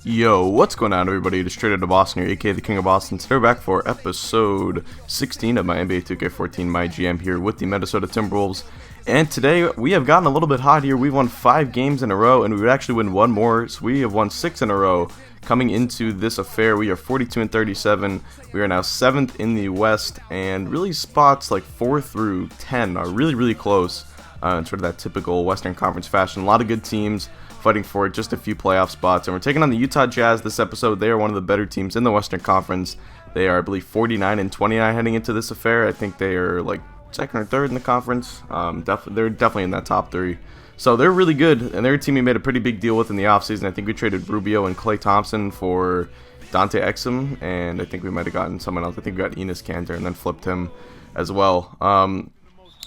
Yo, what's going on, everybody? It's Straight Outta Boston here, aka the King of Boston. Today we're back for episode 16 of my NBA 2K14 MyGM here with the Minnesota Timberwolves. And today we have gotten a little bit hot here. We've won 5 games in a row, and we would actually win one more, so we have won 6 in a row. Coming into this affair, we are 42 and 37. We are now 7th in the West, and really spots like 4 through 10 are really close in sort of that typical Western Conference fashion. A lot of good teams fighting for just a few playoff spots, and we're taking on the Utah Jazz this episode. They are one of the better teams in the Western Conference. They are, I believe, 49 and 29 heading into this affair. I think they are like second or third in the conference. They're definitely in that top 3. So they're really good, and they're a team we made a pretty big deal with in the offseason. I think we traded Rubio and Klay Thompson for Dante Exum, and I think we might have gotten someone else. I think we got Enes Kanter and then flipped him as well.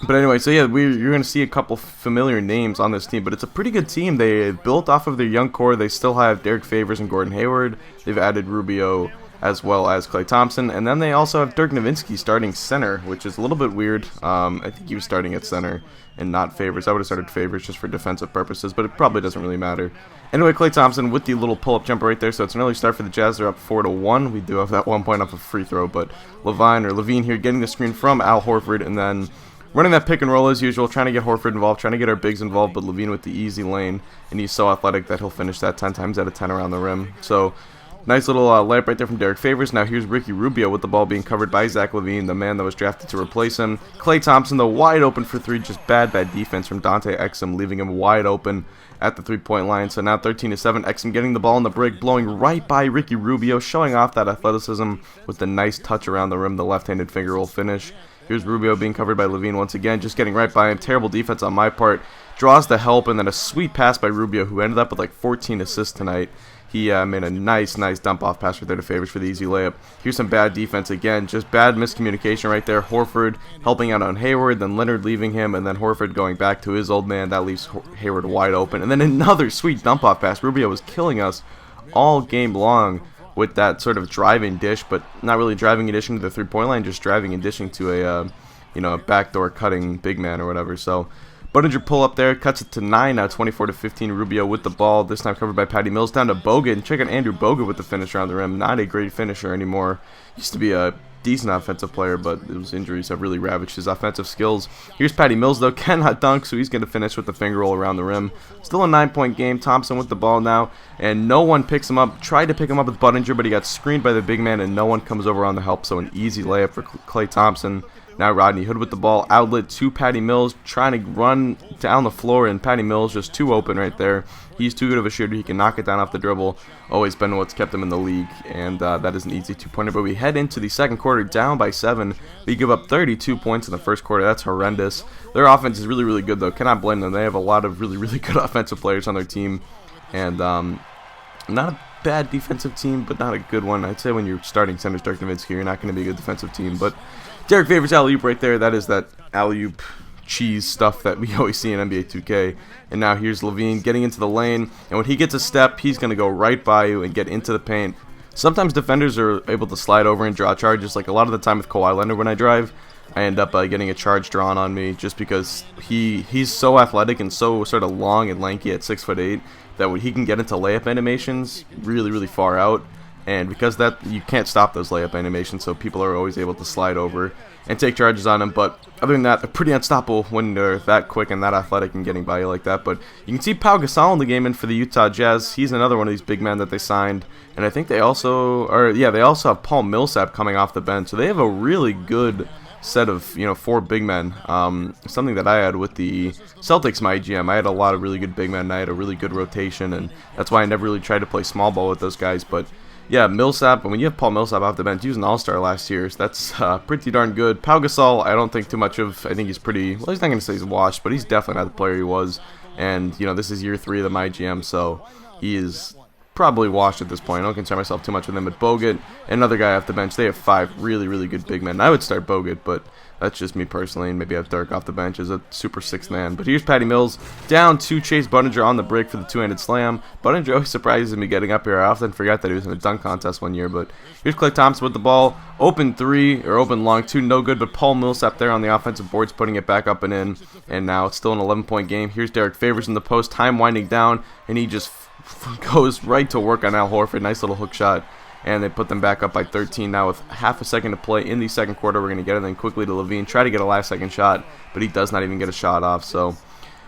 But anyway, so yeah, you're going to see a couple familiar names on this team, but it's a pretty good team. They built off of their young core. They still have Derek Favors and Gordon Hayward. They've added Rubio as well as Klay Thompson, and then they also have Dirk Nowitzki starting center, which is a little bit weird. I think he was starting at center and not Favors. I would have started Favors just for defensive purposes, but it probably doesn't really matter. Anyway, Klay Thompson with the little pull-up jumper right there, so it's an early start for the Jazz. They're up 4-1. We do have that 1 point off a free throw, but Levine here getting the screen from Al Horford, and then running that pick and roll as usual, trying to get Horford involved, trying to get our bigs involved, but Levine with the easy lane, and he's so athletic that he'll finish that 10 times out of 10 around the rim. So nice little layup right there from Derek Favors. Now here's Ricky Rubio with the ball being covered by Zach LaVine, the man that was drafted to replace him. Klay Thompson, though, wide open for 3. Just bad defense from Dante Exum, leaving him wide open at the 3-point line. So now 13-7. Exum getting the ball in the break, blowing right by Ricky Rubio, showing off that athleticism with the nice touch around the rim, the left-handed finger roll finish. Here's Rubio being covered by Levine once again, just getting right by him. Terrible defense on my part. Draws the help, and then a sweet pass by Rubio, who ended up with like 14 assists tonight. He made a nice dump-off pass right there to Favors for the easy layup. Here's some bad defense again. Just bad miscommunication right there. Horford helping out on Hayward, then Leonard leaving him, and then Horford going back to his old man. That leaves Hayward wide open. And then another sweet dump-off pass. Rubio was killing us all game long with that sort of driving dish, but not really driving and dishing to the 3-point line, just driving and dishing to a backdoor cutting big man or whatever. So Budinger pull up there, cuts it to 9 now, 24-15. Rubio with the ball, this time covered by Patty Mills, down to Bogut, and check out Andrew Bogut with the finish around the rim. Not a great finisher anymore. Used to be a decent offensive player, but those injuries have really ravaged his offensive skills. Here's Patty Mills, though, cannot dunk, so he's going to finish with the finger roll around the rim. Still a 9-point game. Thompson with the ball now, and no one picks him up. Tried to pick him up with Budinger, but he got screened by the big man, and no one comes over on the help, so an easy layup for Klay Thompson. Now Rodney Hood with the ball, outlet to Patty Mills, trying to run down the floor, and Patty Mills just too open right there. He's too good of a shooter. He can knock it down off the dribble. Always been what's kept him in the league, and that is an easy 2-pointer. But we head into the second quarter down by 7. We give up 32 points in the first quarter. That's horrendous. Their offense is really good, though. Cannot blame them. They have a lot of really good offensive players on their team, and not a bad defensive team, but not a good one. I'd say when you're starting center Dirk Nowitzki, you're not going to be a good defensive team, but Derek Favors alley-oop right there. That is that alley-oop cheese stuff that we always see in NBA 2K. And now here's Levine getting into the lane, and when he gets a step, he's going to go right by you and get into the paint. Sometimes defenders are able to slide over and draw charges. Like a lot of the time with Kawhi Leonard when I drive, I end up getting a charge drawn on me just because he's so athletic and so sort of long and lanky at 6'8" that when he can get into layup animations really far out. And because that, you can't stop those layup animations, so people are always able to slide over and take charges on them. But other than that, they're pretty unstoppable when they're that quick and that athletic and getting by you like that. But you can see Pau Gasol in the game in for the Utah Jazz. He's another one of these big men that they signed. And I think they also have Paul Millsap coming off the bench. So they have a really good set of 4 big men. Something that I had with the Celtics MyGM, I had a lot of really good big men, and I had a really good rotation, and that's why I never really tried to play small ball with those guys. But yeah, Millsap, when you have Paul Millsap off the bench, he was an all-star last year, so that's pretty darn good. Pau Gasol, I don't think too much of. I think he's pretty, well, he's not going to say he's washed, but he's definitely not the player he was. And, this is year 3 of the MyGM, so he is probably washed at this point. I don't concern myself too much with him. But Bogut, another guy off the bench, they have 5 really good big men. I would start Bogut, but that's just me personally, and maybe have Dirk off the bench as a super 6th man. But here's Patty Mills down to Chase Budinger on the break for the 2-handed slam. Budinger always surprises me getting up here. I often forgot that he was in a dunk contest one year. But here's Klay Thompson with the ball. Open 3, or open long 2, no good. But Paul Millsap there on the offensive boards, putting it back up and in. And now it's still an 11-point game. Here's Derek Favors in the post, time winding down, and he just goes right to work on Al Horford. Nice little hook shot. And they put them back up by 13 now with half a second to play in the second quarter. We're going to get it then quickly to Levine. Try to get a last-second shot, but he does not even get a shot off. So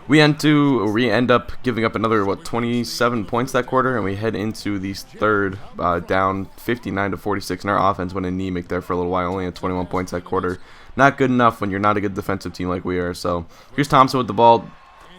we end up giving up another, 27 points that quarter, and we head into the third down 59-46. And our offense went anemic there for a little while, only at 21 points that quarter. Not good enough when you're not a good defensive team like we are. So here's Thompson with the ball.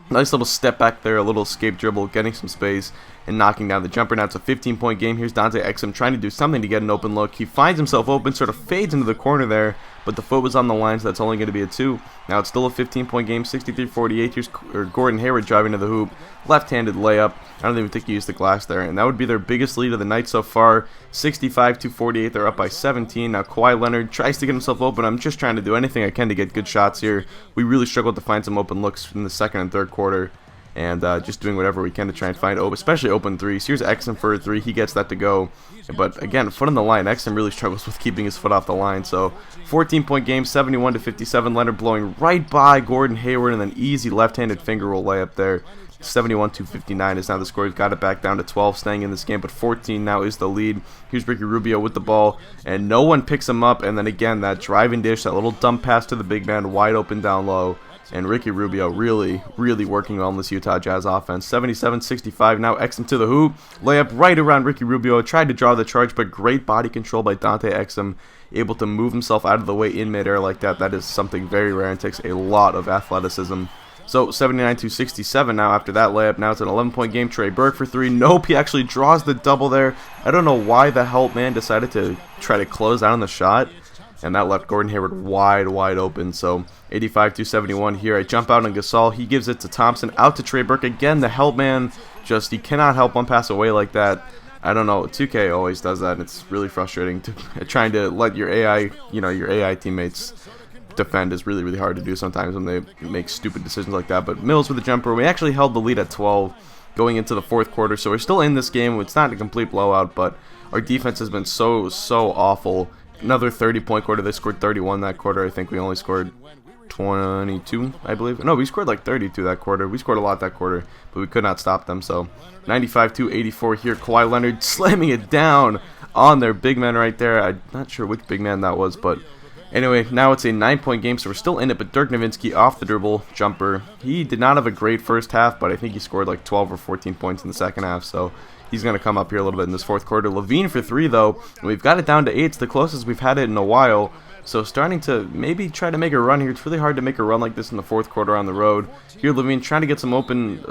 Nice little step back there, a little escape dribble, getting some space, and knocking down the jumper. Now it's a 15-point game. Here's Dante Exum trying to do something to get an open look. He finds himself open, sort of fades into the corner there, but the foot was on the line, so that's only going to be a 2. Now it's still a 15-point game, 63-48. Here's Gordon Hayward driving to the hoop. Left-handed layup. I don't even think he used the glass there, and that would be their biggest lead of the night so far. 65-48. They're up by 17. Now Kawhi Leonard tries to get himself open. I'm just trying to do anything I can to get good shots here. We really struggled to find some open looks in the second and third quarter. And just doing whatever we can to try and find especially open threes. Here's Exum for a 3. He gets that to go. But again, foot on the line. Exum really struggles with keeping his foot off the line. So 14-point game, 71-57. Leonard blowing right by Gordon Hayward, and then easy left-handed finger roll layup there. 71-59 is now the score. We've got it back down to 12, staying in this game, but 14 now is the lead. Here's Ricky Rubio with the ball, and no one picks him up. And then again, that driving dish, that little dump pass to the big man, wide open down low. And Ricky Rubio really working well in this Utah Jazz offense. 77-65 now. Exum to the hoop. Layup right around Ricky Rubio. Tried to draw the charge, but great body control by Dante Exum. Able to move himself out of the way in midair like that. That is something very rare and takes a lot of athleticism. So 79-67 now after that layup. Now it's an 11-point game. Trey Burke for 3. Nope, he actually draws the double there. I don't know why the hell man decided to try to close out on the shot. And that left Gordon Hayward wide open. So 85-71 here. I jump out on Gasol. He gives it to Thompson. Out to Trey Burke. Again, the help man, he cannot help one pass away like that. I don't know. 2K always does that, and it's really frustrating. Trying to let your AI, your AI teammates defend is really hard to do sometimes when they make stupid decisions like that. But Mills with the jumper. We actually held the lead at 12 going into the fourth quarter. So we're still in this game. It's not a complete blowout, but our defense has been so awful. Another 30-point quarter. They scored 31 that quarter. I think we only scored 22, I believe. No, we scored like 32 that quarter. We scored a lot that quarter, but we could not stop them. So 95-84 here. Kawhi Leonard slamming it down on their big man right there. I'm not sure which big man that was, but anyway, now it's a 9-point game, so we're still in it, but Dirk Nowitzki off the dribble jumper. He did not have a great first half, but I think he scored like 12 or 14 points in the second half, so he's going to come up here a little bit in this fourth quarter. Levine for 3, though, and we've got it down to 8. It's the closest we've had it in a while, so starting to maybe try to make a run here. It's really hard to make a run like this in the fourth quarter on the road. Here, Levine trying to get some open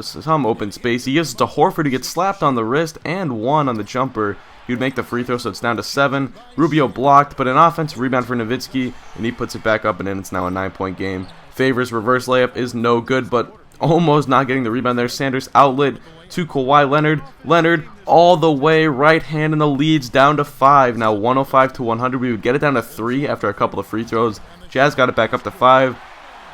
space. He gives it to Horford, who gets slapped on the wrist and 1 on the jumper. He would make the free throw, so it's down to 7. Rubio blocked, but an offensive rebound for Nowitzki, and he puts it back up, and then it's now a 9-point game. Favors reverse layup is no good, but almost not getting the rebound there. Sanders outlet to Kawhi Leonard. Leonard all the way right hand in the leads down to 5. Now 105-100. We would get it down to 3 after a couple of free throws. Jazz got it back up to 5.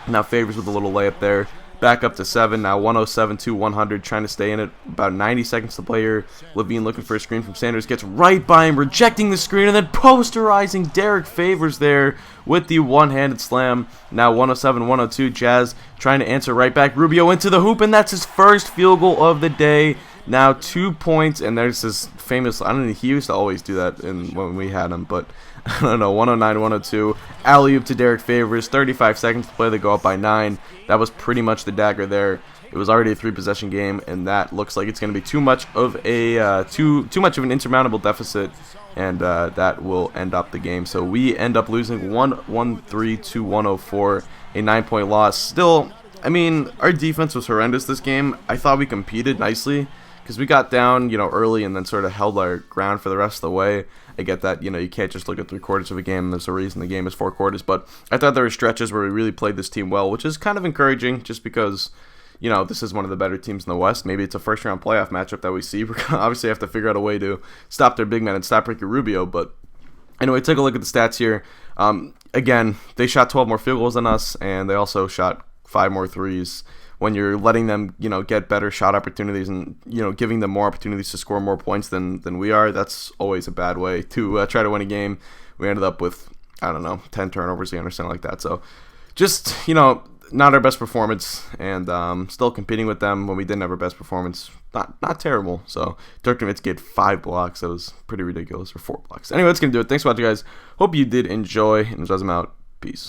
Now Favors with a little layup there. Back up to 7. Now 107-100. Trying to stay in it. About 90 seconds to play here. Levine looking for a screen from Sanders. Gets right by him. Rejecting the screen. And then posterizing Derek Favors there with the one-handed slam. Now 107-102. Jazz trying to answer right back. Rubio into the hoop. And that's his first field goal of the day. Now 2 points. And there's this famous... I don't know. He used to always do that when we had him. But I don't know. 109-102. Alley-oop to Derek Favors. 35 seconds to play. They go up by 9. That was pretty much the dagger there. It was already a 3-possession game, and that looks like it's going to be too much of a too much of an insurmountable deficit, and that will end up the game. So we end up losing 113 to 104, a 9-point loss. Still, I mean, our defense was horrendous this game. I thought we competed nicely because we got down, early and then sort of held our ground for the rest of the way. I get that, you can't just look at 3 quarters of a game. There's a reason the game is 4 quarters. But I thought there were stretches where we really played this team well, which is kind of encouraging just because, this is one of the better teams in the West. Maybe it's a first-round playoff matchup that we see. We're going to obviously have to figure out a way to stop their big man and stop Ricky Rubio. But anyway, take a look at the stats here. Again, they shot 12 more field goals than us, and they also shot 5 more threes. When you're letting them, get better shot opportunities and, giving them more opportunities to score more points than we are, that's always a bad way to try to win a game. We ended up with, 10 turnovers or something like that. So just, not our best performance, and still competing with them when we didn't have our best performance. not terrible. So Dirk Nowitzki had 5 blocks. That was pretty ridiculous, or 4 blocks. Anyway, that's gonna do it. Thanks for watching, guys. Hope you did enjoy, and as I'm out, peace.